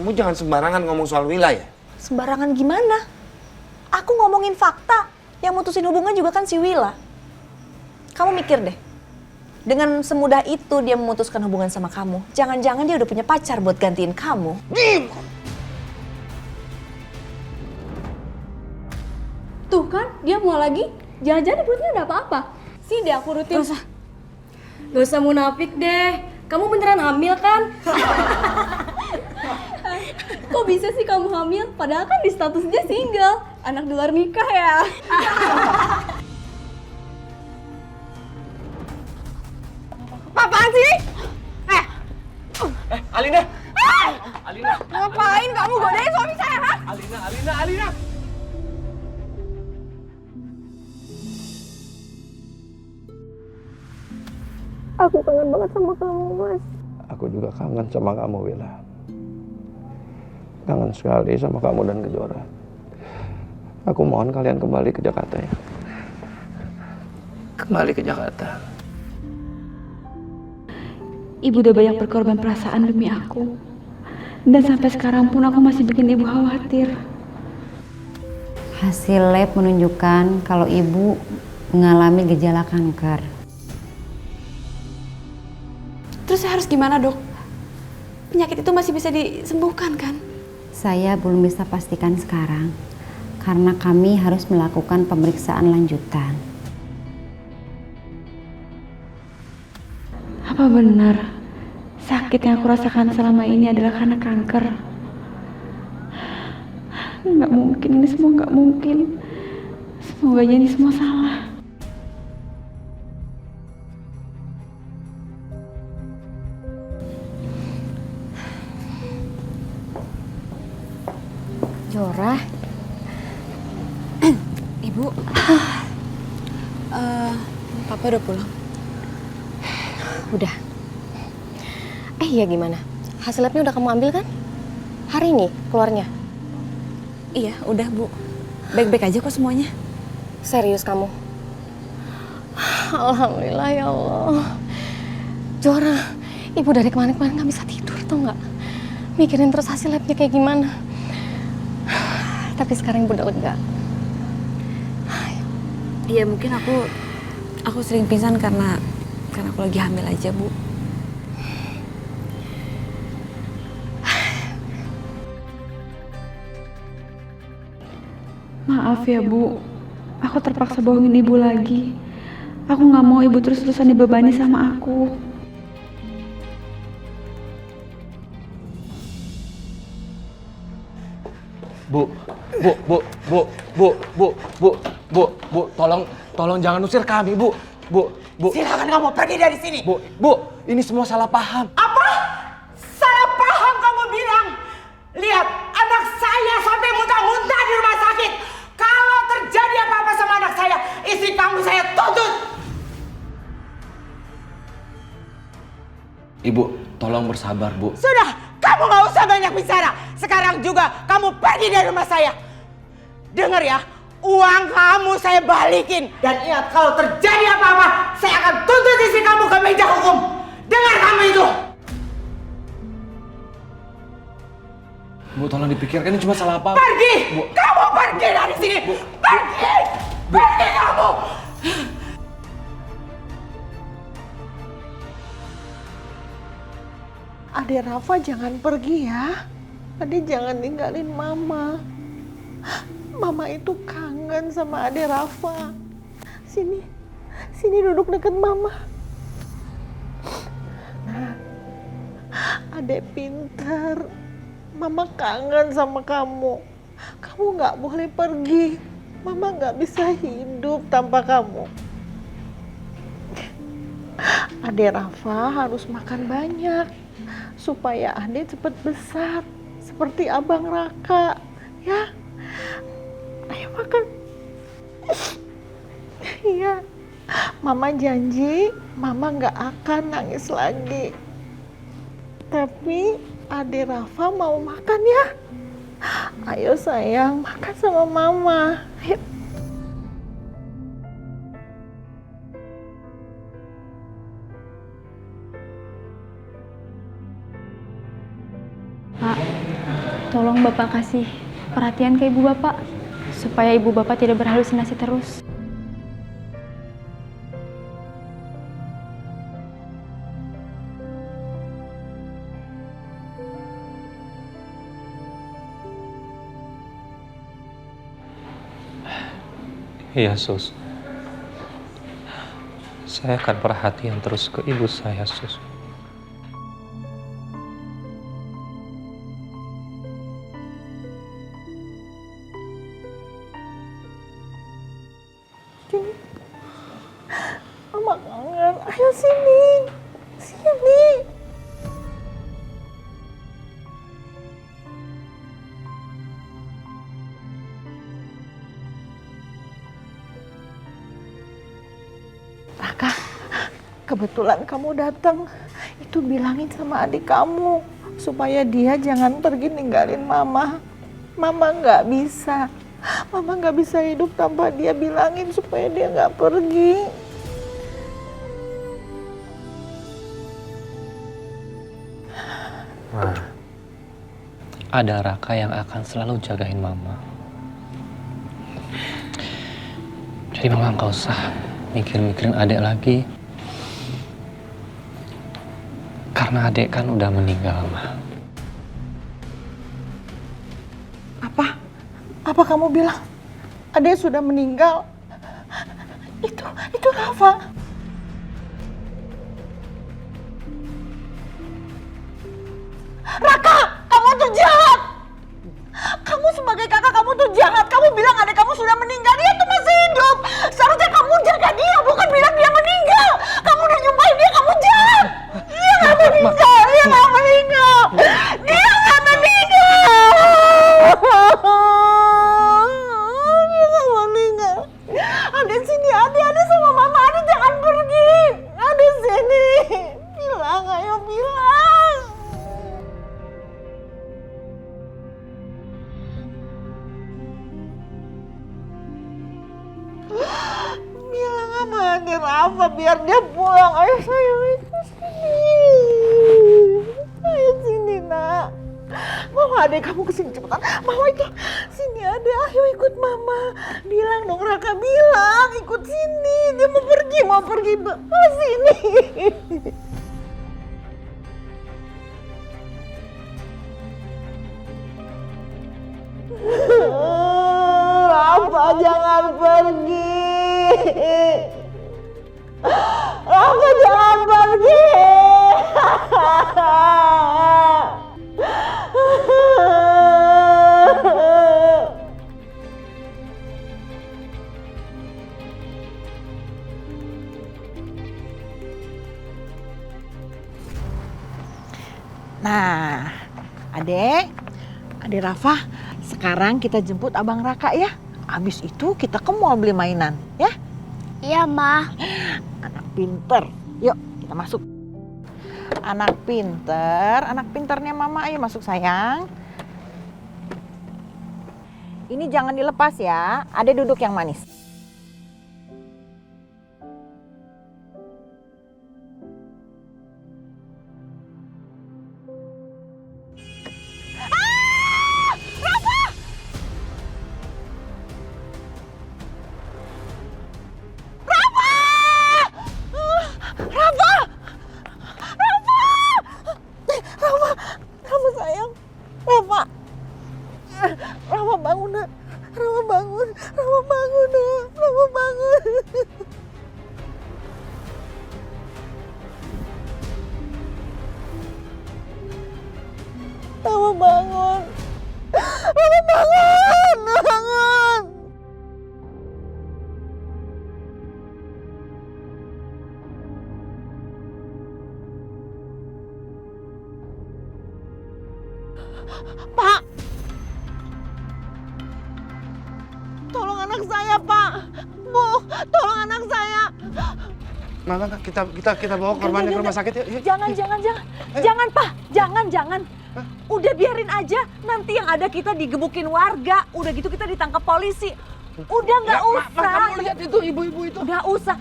kamu jangan sembarangan ngomong soal Willa ya. Sembarangan gimana? Aku ngomongin fakta. Yang mutusin hubungan juga kan si Willa. Kamu mikir deh. Dengan semudah itu dia memutuskan hubungan sama kamu. Jangan-jangan dia udah punya pacar buat gantiin kamu. Diam! Tuh kan, dia mau lagi. Jangan-jangan di perutnya ada apa-apa. Sini deh aku rutin. Gak usah munafik deh. Kamu beneran hamil kan? Kok bisa sih kamu hamil? Padahal kan di statusnya single. Anak di luar nikah ya. Apaan sih? Alina! Alina! Ngapain kamu godain suami saya, ha? Alina! Aku kangen banget sama kamu, Mas. Aku juga kangen sama kamu, Willa. Kangen sekali sama kamu dan Kejora. Aku mohon kalian kembali ke Jakarta ya. Kembali ke Jakarta. Ibu udah banyak berkorban perasaan demi aku. Dan sampai sekarang pun aku masih bikin ibu khawatir. Hasil lab menunjukkan kalau ibu mengalami gejala kanker. Terus saya harus gimana, Dok? Penyakit itu masih bisa disembuhkan kan? Saya belum bisa pastikan sekarang karena kami harus melakukan pemeriksaan lanjutan. Apa benar sakit yang aku rasakan selama ini adalah karena kanker? Nggak mungkin, ini semua nggak mungkin. Semoga ini semua salah. Jora. Ibu. Papa udah pulang? Udah. Iya gimana? Hasil labnya udah kamu ambil kan? Hari ini keluarnya? Iya, udah Bu. Baik-baik aja kok semuanya. Serius kamu? Alhamdulillah ya Allah. Jora, ibu dari kemarin-kemarin gak bisa tidur tau gak? Mikirin terus hasil labnya kayak gimana. Tapi sekarang ibu udah lega. Iya, mungkin aku sering pingsan karena aku lagi hamil aja, Bu. Maaf ya, Bu. Aku terpaksa bohongin ibu lagi. Aku nggak mau ibu terus-terusan dibebani sama aku. Bu, tolong jangan usir kami, Bu. Silakan kamu pergi dari sini. Bu, ini semua salah paham. Apa? Salah paham kamu bilang? Lihat, anak saya sampai muntah-muntah di rumah sakit. Kalau terjadi apa-apa sama anak saya, istri kamu saya tuntut. Ibu, tolong bersabar, Bu. Sudah, kamu gak usah banyak bicara. Sekarang juga kamu pergi dari rumah saya. Dengar ya, uang kamu saya balikin. Dan ingat, kalau terjadi apa-apa, saya akan tuntut istri kamu ke meja hukum. Dengar kamu itu. Bu, tolong dipikirkan ini cuma salah paham. Pergi! Bu. Kamu pergi dari sini! Bu. Pergi! Pergi kamu! Adek Rafa jangan pergi ya. Adek jangan ninggalin Mama. Mama itu kangen sama Adek Rafa. Sini duduk deket Mama. Nah, Adek pintar. Mama kangen sama kamu. Kamu nggak boleh pergi. Mama nggak bisa hidup tanpa kamu. Adek Rafa harus makan banyak supaya Adek cepat besar seperti Abang Raka, ya. Ayo makan. Iya. Mama janji, Mama nggak akan nangis lagi. Tapi Adek Rafa mau makan ya. Ayo sayang, makan sama Mama. Ayo. Pak, Tolong Bapak kasih perhatian ke Ibu Bapak, supaya Ibu Bapak tidak berhalusinasi terus. Iya, Sus. Saya akan perhatian terus ke ibu saya, Sus. Mama kangen. Ayo sini. Sini. Raka, kebetulan kamu datang. Itu bilangin sama adik kamu supaya dia jangan pergi ninggalin mama. Mama nggak bisa. Mama nggak bisa hidup tanpa dia. Bilangin supaya dia nggak pergi. Ma, ada Raka yang akan selalu jagain Mama. Jadi Mama nggak usah mikir-mikirin adik lagi. Karena adik kan udah meninggal, Ma. Apa kamu bilang adik sudah meninggal? Itu Rafa. Raka, kamu tuh jahat. Kamu sebagai kakak kamu tuh jahat. Kamu bilang adik kamu sudah meninggal, dia tuh masih hidup. Seharusnya kamu jaga dia, bukan bilang dia meninggal. Kamu udah nyumpahin dia, kamu jahat. Dia nggak meninggal, dia nggak meninggal. Dia nggak meninggal. Dia nggak meninggal. Adik sini, adik sama mama, adik jangan pergi. Adik sini, bilang, ayo bilang. Bilang sama adik Rafa biar dia pulang. Ayo sayang, itu sini. Ayo sini nak. Mama adik kamu kesini cepetan. Mama itu sini adik, ayo ikut mama. Bilang dong Raka, bilang ikut sini. Dia mau pergi. Oh, sini. Rafa jangan pergi. Rafa jangan pergi. Nah, Adek Rafa, sekarang kita jemput Abang Raka ya. Abis itu kita ke mall beli mainan, ya? Iya, Ma. Anak pinter. Yuk, kita masuk. Anak pinternya Mama. Ayo masuk sayang. Ini jangan dilepas ya. Adek duduk yang manis. Rafa sayang. Rafa bangun nak. Rafa bangun nak. Rafa bangun. Rafa bangun. Pak, tolong anak saya, Pak. Bu, tolong anak saya. Mama, kita bawa korbannya ke rumah sakit yuk. Jangan. Jangan, Pak. Jangan. Udah biarin aja. Nanti yang ada kita digebukin warga. Udah gitu kita ditangkap polisi. Udah nggak usah. Kamu lihat itu ibu-ibu itu. Nggak usah.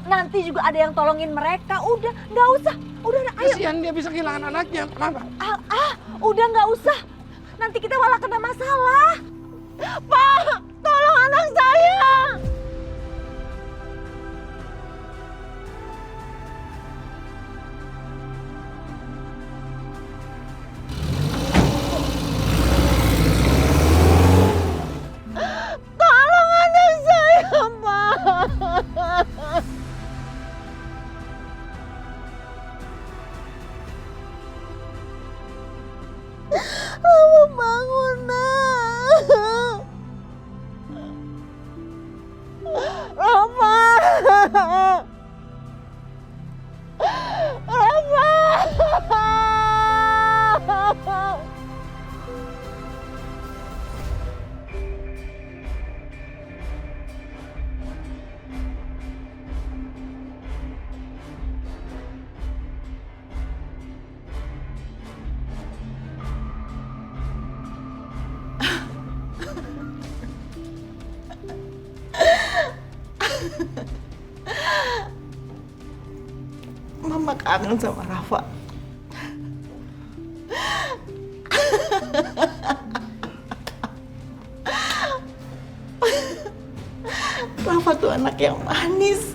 Nanti juga ada yang tolongin mereka. Udah, nggak usah. Udah, ayo. Kasihan dia bisa kehilangan anaknya, Mama. Udah nggak usah. Nanti kita malah kena masalah. Pak, tolong anak saya. Tolong anak saya, Pak. Kamu bangun, nak. Rafa. Rafa. Mama kangen sama Rafa. Rafa tuh anak yang manis.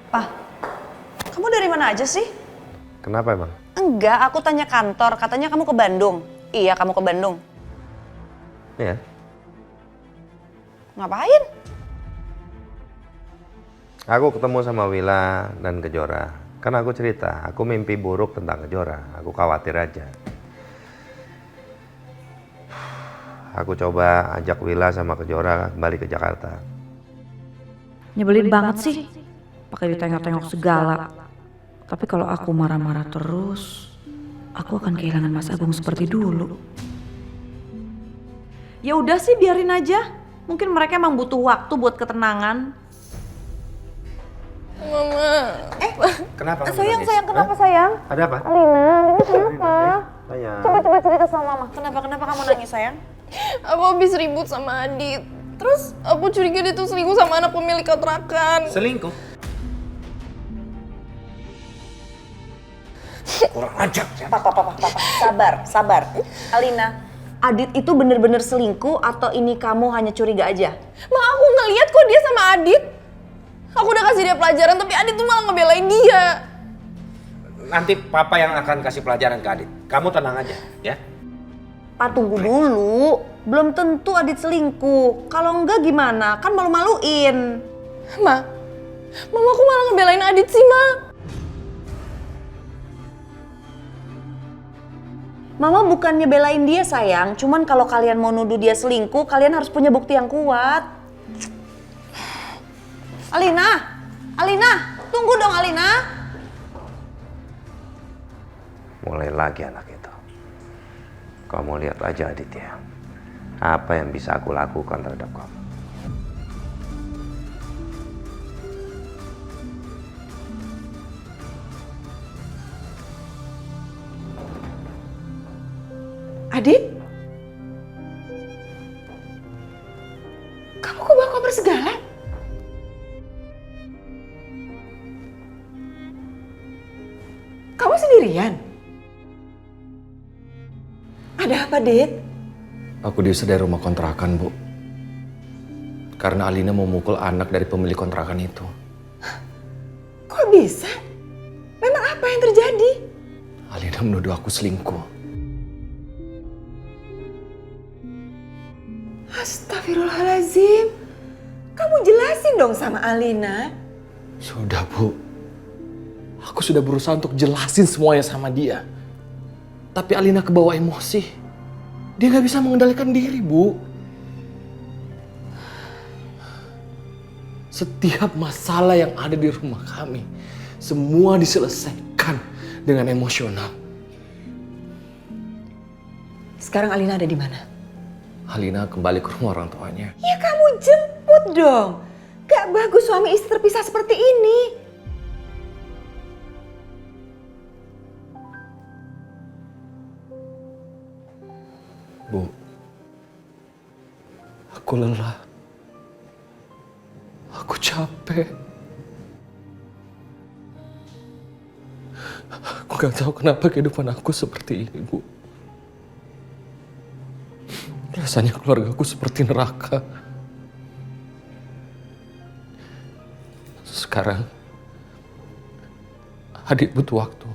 Pak, kamu dari mana aja sih? Kenapa emang? Enggak, aku tanya kantor. Katanya kamu ke Bandung. Iya, kamu ke Bandung. Iya. Ngapain? Aku ketemu sama Wila dan Kejora. Kan aku cerita, aku mimpi buruk tentang Kejora. Aku khawatir aja. Aku coba ajak Wila sama Kejora kembali ke Jakarta. Nyebelin banget sih. Pakai ditengok-tengok segala. Tapi kalau aku marah-marah terus, aku akan kehilangan Mas Agung seperti dulu. Ya udah sih, biarin aja. Mungkin mereka emang butuh waktu buat ketenangan. Mama. Kenapa? Sayang, kenapa sayang? Ada apa? Alina kenapa? Sayang. Coba cerita sama mama. Kenapa kamu nangis sayang? Aku habis ribut sama Adit. Terus aku curiga dia tuh selingkuh sama anak pemilik kontrakan. Selingkuh? Kurang ajar. Papa. Sabar. Alina, Adit itu bener-bener selingkuh atau ini kamu hanya curiga aja? Ma, aku ngeliat kok dia sama Adit. Aku udah kasih dia pelajaran, tapi Adit tuh malah ngebelain dia. Nanti papa yang akan kasih pelajaran ke Adit. Kamu tenang aja, ya. Pak, tunggu dulu. Belum tentu Adit selingkuh. Kalau enggak gimana? Kan malu-maluin. Mama aku malah ngebelain Adit sih, Ma. Mama bukannya belain dia sayang, cuman kalau kalian mau nuduh dia selingkuh, kalian harus punya bukti yang kuat. Alina, tunggu dong Alina. Mulai lagi anak itu. Kamu lihat aja Aditya. Apa yang bisa aku lakukan terhadap kamu. Adit? Kamu kok bawa kabar segala? Kamu sendirian? Ada apa, Dit? Aku diusir dari rumah kontrakan, Bu. Karena Alina mau mukul anak dari pemilik kontrakan itu. Kok bisa? Memang apa yang terjadi? Alina menuduh aku selingkuh. Astagfirullahaladzim. Kamu jelasin dong sama Alina. Sudah, Bu. Aku sudah berusaha untuk jelasin semuanya sama dia. Tapi Alina kebawa emosi. Dia gak bisa mengendalikan diri, Bu. Setiap masalah yang ada di rumah kami, semua diselesaikan dengan emosional. Sekarang Alina ada di mana? Alina kembali ke rumah orang tuanya. Ya kamu jemput dong. Gak bagus suami istri terpisah seperti ini. Bu, aku lelah. Aku capek. Aku gak tahu kenapa kehidupan aku seperti ini, Bu. Rasanya keluarga aku seperti neraka. Sekarang, Adit butuh waktu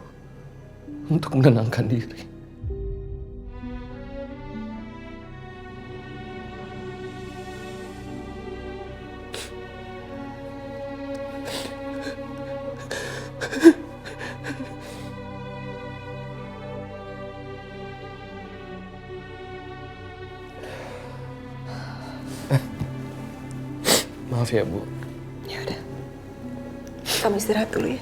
untuk menenangkan diri. Maaf ya, Bu. Ya udah. Kamu istirahat dulu ya.